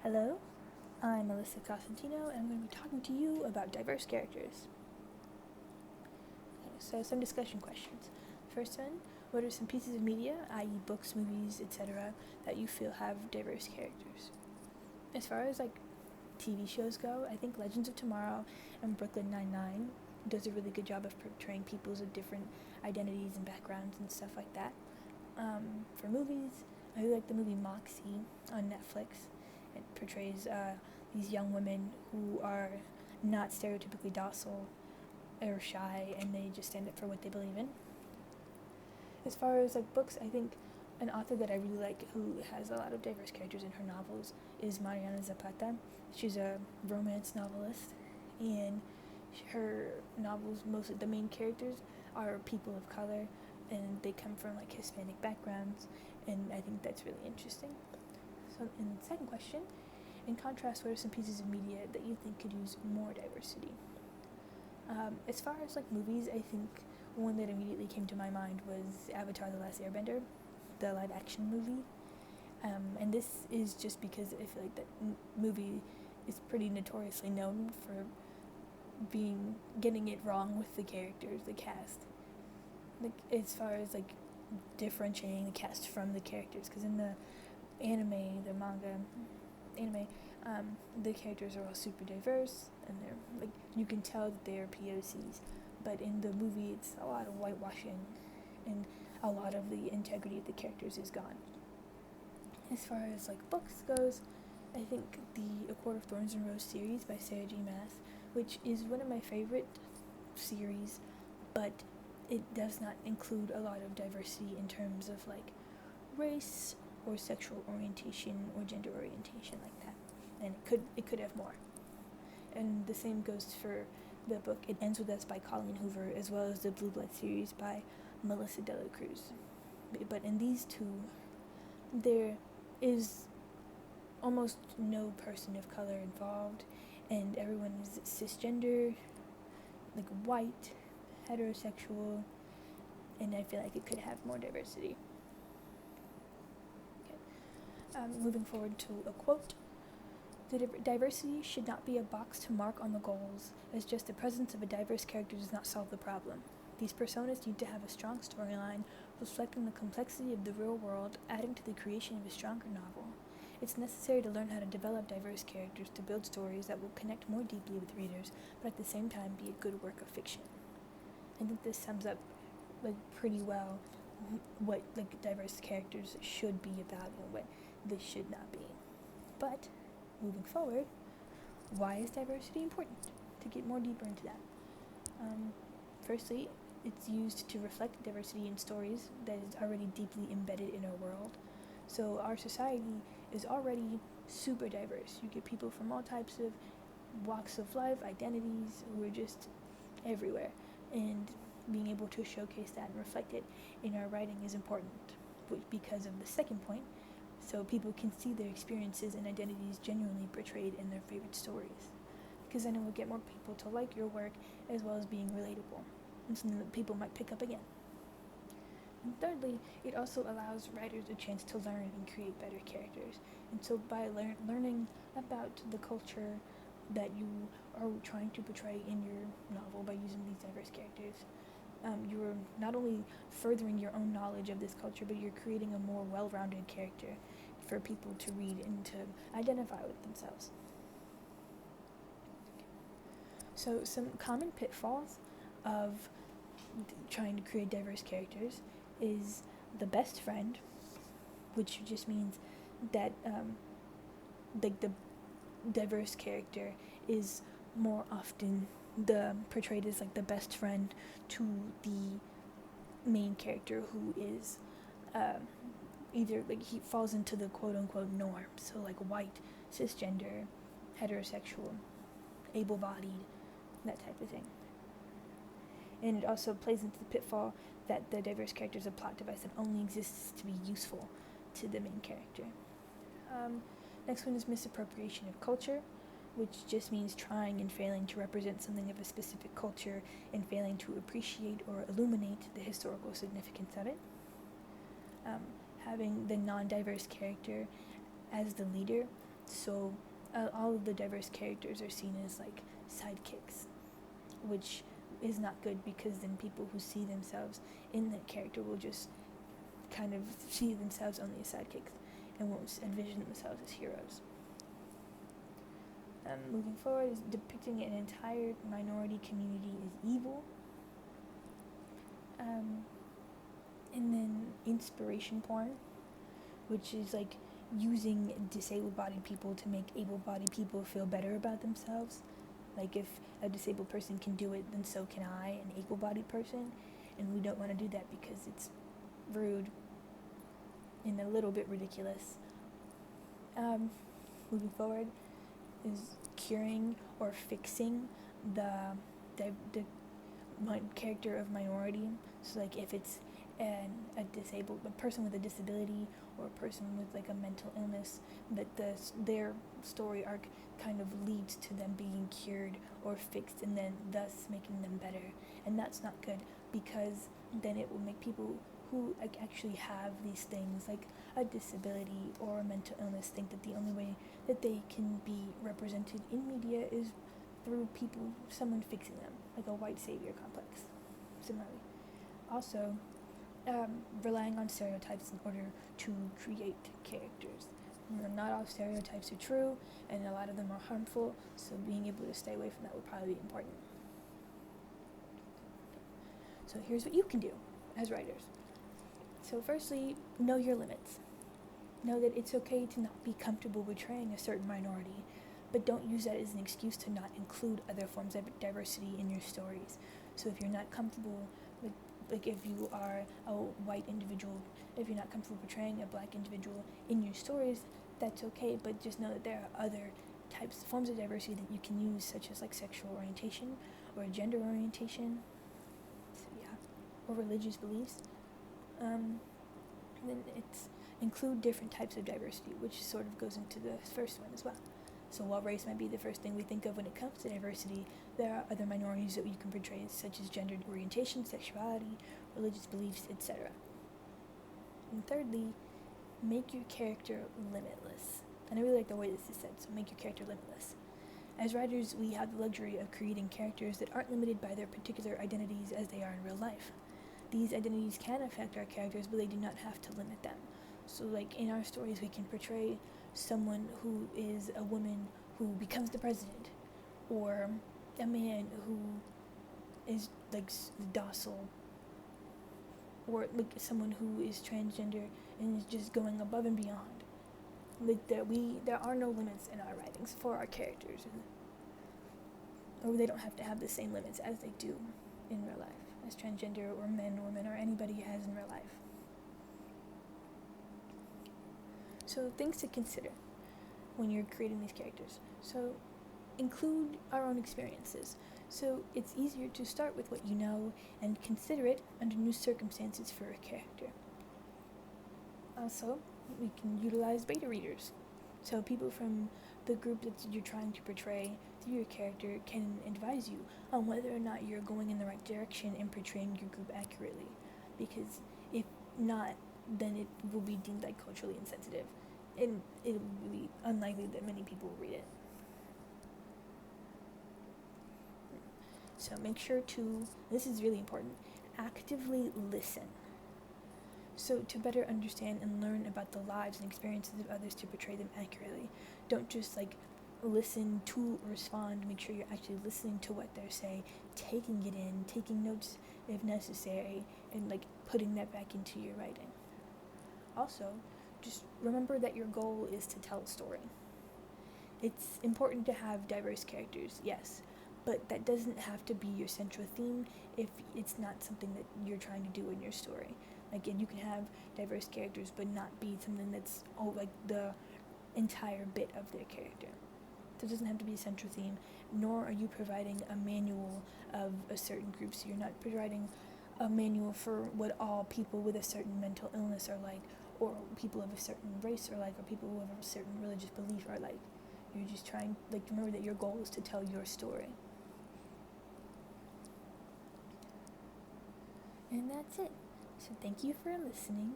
Hello, I'm Melissa Cosentino, and I'm going to be talking to you about diverse characters. Okay, so, some discussion questions. First one, what are some pieces of media, i.e., books, movies, etc., that you feel have diverse characters? As far as TV shows go, I think Legends of Tomorrow and Brooklyn Nine-Nine does a really good job of portraying peoples of different identities and backgrounds and stuff like that. For movies, I really like the movie Moxie on Netflix. It portrays these young women who are not stereotypically docile or shy, and they just stand up for what they believe in. As far as books, I think an author that I really like who has a lot of diverse characters in her novels is Mariana Zapata. She's a romance novelist, and her novels, most of the main characters are people of color, and they come from Hispanic backgrounds, and I think that's really interesting. So, in the second question, in contrast, what are some pieces of media that you think could use more diversity? As far as movies, I think one that immediately came to my mind was Avatar: The Last Airbender, the live-action movie. And this is just because I feel like that movie is pretty notoriously known for getting it wrong with the characters, the cast. As far as differentiating the cast from the characters, because in the anime, the characters are all super diverse, and they're you can tell that they're POCs. But in the movie, it's a lot of whitewashing, and a lot of the integrity of the characters is gone. As far as books goes, I think the A Court of Thorns and Rose series by Sarah J. Maas, which is one of my favorite series, but it does not include a lot of diversity in terms of race or sexual orientation or gender orientation like that, and it could have more. And the same goes for the book It Ends With Us by Colleen Hoover, as well as the Blue Blood series by Melissa De La Cruz. But in these two, there is almost no person of color involved, and everyone is cisgender, white, heterosexual, and I feel like it could have more diversity. Okay. Moving forward to a quote. The diversity should not be a box to mark on the goals, as just the presence of a diverse character does not solve the problem. These personas need to have a strong storyline, reflecting the complexity of the real world, adding to the creation of a stronger novel. It's necessary to learn how to develop diverse characters to build stories that will connect more deeply with readers, but at the same time be a good work of fiction. I think this sums up pretty well what diverse characters should be about and what they should not be. But moving forward, why is diversity important? To get more deeper into that. Firstly, it's used to reflect diversity in stories that is already deeply embedded in our world. So our society is already super diverse. You get people from all types of walks of life, identities, who are just everywhere. And being able to showcase that and reflect it in our writing is important, because of the second point, so people can see their experiences and identities genuinely portrayed in their favorite stories. Because then it will get more people to like your work, as well as being relatable, and something that people might pick up again. And thirdly, it also allows writers a chance to learn and create better characters. And so by learning about the culture that you are trying to portray in your novel by using these diverse characters, you're not only furthering your own knowledge of this culture, but you're creating a more well-rounded character for people to read and to identify with themselves. So some common pitfalls of trying to create diverse characters is the best friend, which just means that the diverse character is more often portrayed as the best friend to the main character, who is either he falls into the quote-unquote norm, so white, cisgender, heterosexual, able-bodied, that type of thing. And it also plays into the pitfall that the diverse character is a plot device that only exists to be useful to the main character. Next one is misappropriation of culture, which just means trying and failing to represent something of a specific culture and failing to appreciate or illuminate the historical significance of it. Having the non-diverse character as the leader So all of the diverse characters are seen as like sidekicks, which is not good, because then people who see themselves in that character will just kind of see themselves only as sidekicks and won't envision themselves as heroes. Moving forward, is depicting an entire minority community as evil. And then inspiration porn, which is like using disabled-bodied people to make able-bodied people feel better about themselves. Like, if a disabled person can do it, then so can I, an able-bodied person. And we don't want to do that because it's rude and a little bit ridiculous. Moving forward is curing or fixing the character of minority. So like if it's a person with a disability, or a person with like a mental illness, that their story arc kind of leads to them being cured or fixed, and then thus making them better. And that's not good, because then it will make people who like actually have these things like a disability or a mental illness think that the only way that they can be represented in media is through someone fixing them, like a white savior complex. Similarly, also relying on stereotypes in order to create characters. Not all stereotypes are true, and a lot of them are harmful, so being able to stay away from that would probably be important. So here's what you can do as writers. So firstly, know your limits. Know that it's okay to not be comfortable portraying a certain minority, but don't use that as an excuse to not include other forms of diversity in your stories. So if you're not comfortable with, like if you are a white individual, if you're not comfortable portraying a black individual in your stories, that's okay, but just know that there are other forms of diversity that you can use, such as like sexual orientation or gender orientation, or religious beliefs. Then it's include different types of diversity, which sort of goes into the first one as well. So while race might be the first thing we think of when it comes to diversity, there are other minorities that you can portray, such as gender orientation, sexuality, religious beliefs, etc. And thirdly, make your character limitless. And I really like the way this is said, so make your character limitless. As writers, we have the luxury of creating characters that aren't limited by their particular identities as they are in real life. These identities can affect our characters, but they do not have to limit them. So like in our stories, we can portray someone who is a woman who becomes the president, or a man who is like docile, or like someone who is transgender and is just going above and beyond. Like there are no limits in our writings for our characters, or they don't have to have the same limits as they do in real life, as transgender or men, women, or anybody has in real life. So things to consider when you're creating these characters. So include our own experiences. So it's easier to start with what you know and consider it under new circumstances for a character. Also, we can utilize beta readers. So people from the group that you're trying to portray through your character can advise you on whether or not you're going in the right direction in portraying your group accurately. Because if not, then it will be deemed like culturally insensitive, and it will be unlikely that many people will read it. So make sure to, this is really important, actively listen. So to better understand and learn about the lives and experiences of others to portray them accurately. Don't just like listen to respond. Make sure you're actually listening to what they're saying, taking it in, taking notes if necessary, and like putting that back into your writing. Also, just remember that your goal is to tell a story. It's important to have diverse characters, yes, but that doesn't have to be your central theme if it's not something that you're trying to do in your story. Like, and you can have diverse characters but not be something that's like the entire bit of their character. So it doesn't have to be a central theme, nor are you providing a manual of a certain group. So you're not providing a manual for what all people with a certain mental illness are like, or people of a certain race are like, or people who have a certain religious belief are like. You're just trying, like, remember that your goal is to tell your story. And that's it. So thank you for listening.